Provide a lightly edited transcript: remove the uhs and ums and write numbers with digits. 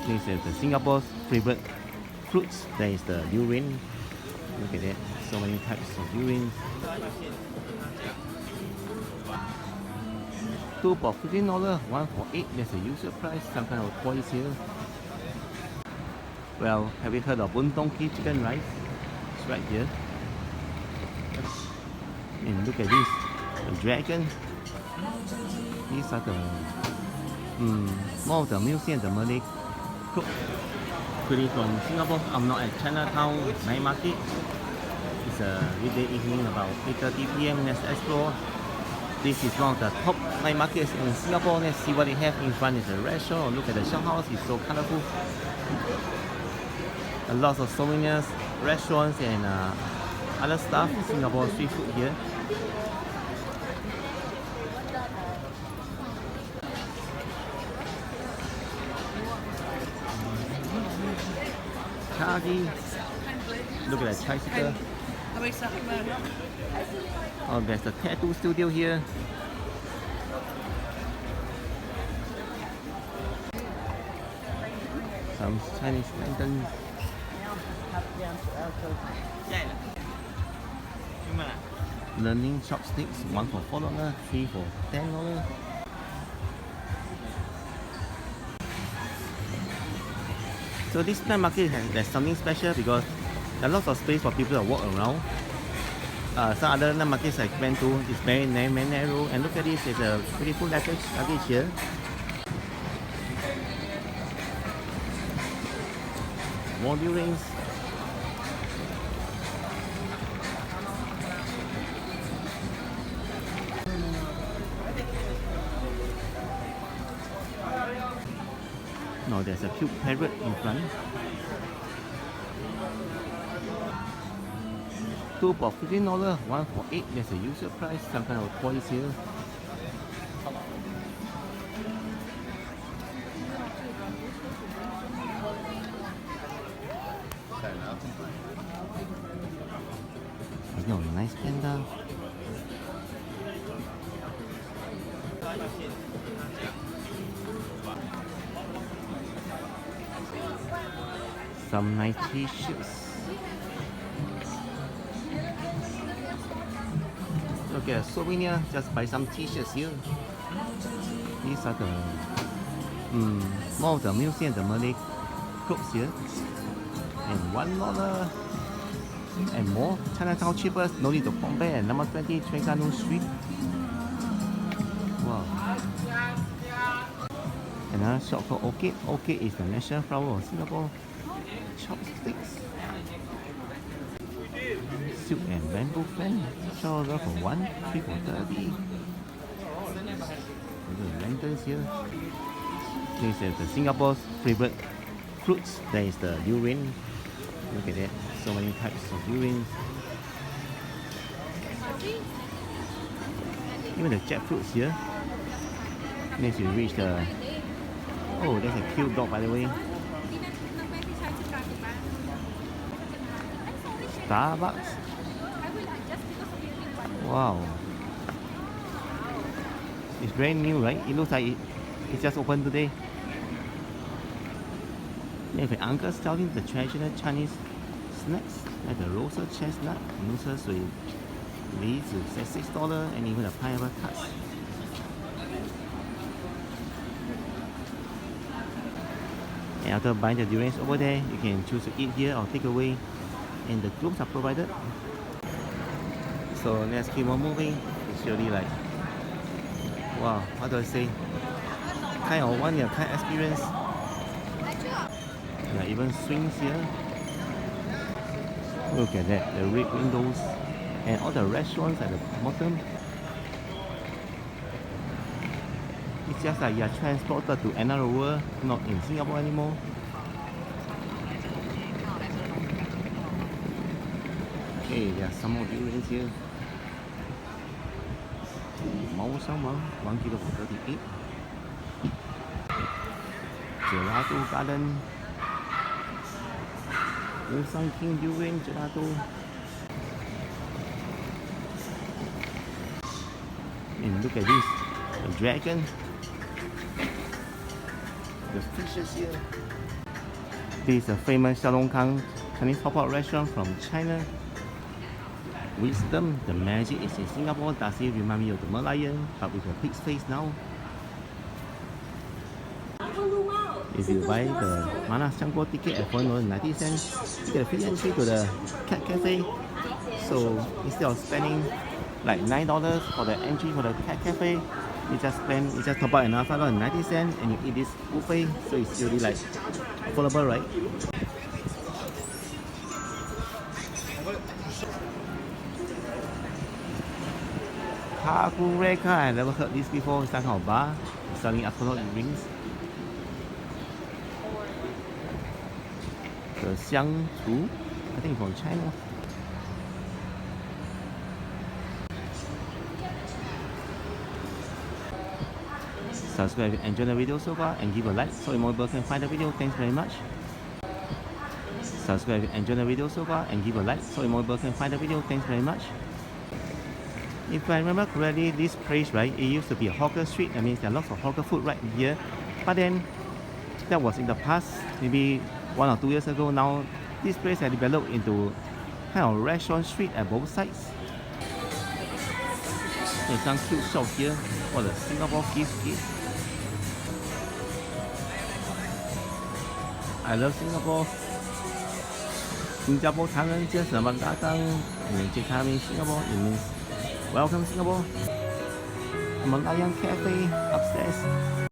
This is the Singapore's favorite fruits. There is the durian. Look at that. So many types of durians. 2 for $15, 1 for 8. There's a usual price. Some kind of points here. Well, have you heard of Buntonki chicken rice? It's right here. And look at this, the dragon. These are the more of the museum, the Malay cook. Pretty from Singapore. I'm not at Chinatown night market. It's a weekday evening about 8:30 p.m. Let's explore. This is one of the top night markets in Singapore. Let's see what they have in front. Is a restaurant. Look at the shop house. It's so colorful. A lot of souvenirs, restaurants, and other stuff. Singapore street food here. Charlie. Look at that tricycle. Oh, there's a tattoo studio here. Some Chinese lanterns. Learning chopsticks, 1 for $4, 3 for $10. So this night market there's something special because there's lots of space for people to walk around. Some other night markets I went to is very narrow, and look at this, there's a beautiful luggage here. More durians. No, there's a cute parrot in front. 2 for $15, 1 for 8. There's a usual price. Some kind of points here. No, nice panda. Some nice t-shirts. Look at a souvenir, just buy some t-shirts here. These are the more of the museum, the Malay clothes here. And $1 and more. Chinatown cheaper, no need to compare. Number 20, Trengganu Street. Wow. Another shop called Orchid. Orchid is the national flower of Singapore. Chopsticks. Silk and bamboo fan. $12 for 1, 3 for $30. The lanterns here. This is the Singapore's favorite fruits. There is the durian. Look at that. So many types of durians. Even the jackfruits here. Next you reach the... Oh, there's a cute dog by the way. Starbucks. Wow. It's brand new, right? It looks like it's just opened today. There's an uncle selling the traditional Chinese snacks like the roasted chestnut, noodles with leaves at $6, and even the pineapple tarts. And after buying the durians over there, you can choose to eat here or take away, and the groups are provided. So let's keep on moving. It's really like, wow, what do I say? Kind of one-of-a-kind experience. There are even swings here. Look at that, the red windows and all the restaurants at the bottom. It's just like you're transported to another world, not in Singapore anymore. Okay, there are some more durians here. Mẫu 1 kilo for 38. Gelato Garden. Sun King Durian Gelato. And look at this, the dragon. the fishes here. This is a famous Xiaolongkang Chinese hotpot restaurant from China. Wisdom, the magic is in Singapore. Does it remind me of the Merlion, but with a pig's face now? If you buy the Mana Xiangguo ticket at $4.90, you get a free entry to the cat cafe. So instead of spending like $9 for the entry for the cat cafe, you just top up another $5.90 and you eat this buffet. So it's really like affordable, right? Kakureka, I never heard this before. It's some kind of bar selling alcohol drinks. The Xiangchu, I think from China. Subscribe if you enjoyed the video so far and give a like so more people can find the video. Thanks very much. Subscribe if you enjoyed the video so far and give a like so more people can find the video. Thanks very much. If I remember correctly, this place, right, it used to be a hawker street. That means there are lots of hawker food right here. But then, that was in the past, maybe 1 or 2 years ago. Now, this place has developed into kind of restaurant street at both sides. There's some cute shops here for the Singapore kids. I love Singapore. 新加坡唐人街什么大当 Jakarta means Singapore, it means welcome Singapore. Merlion Cafe upstairs.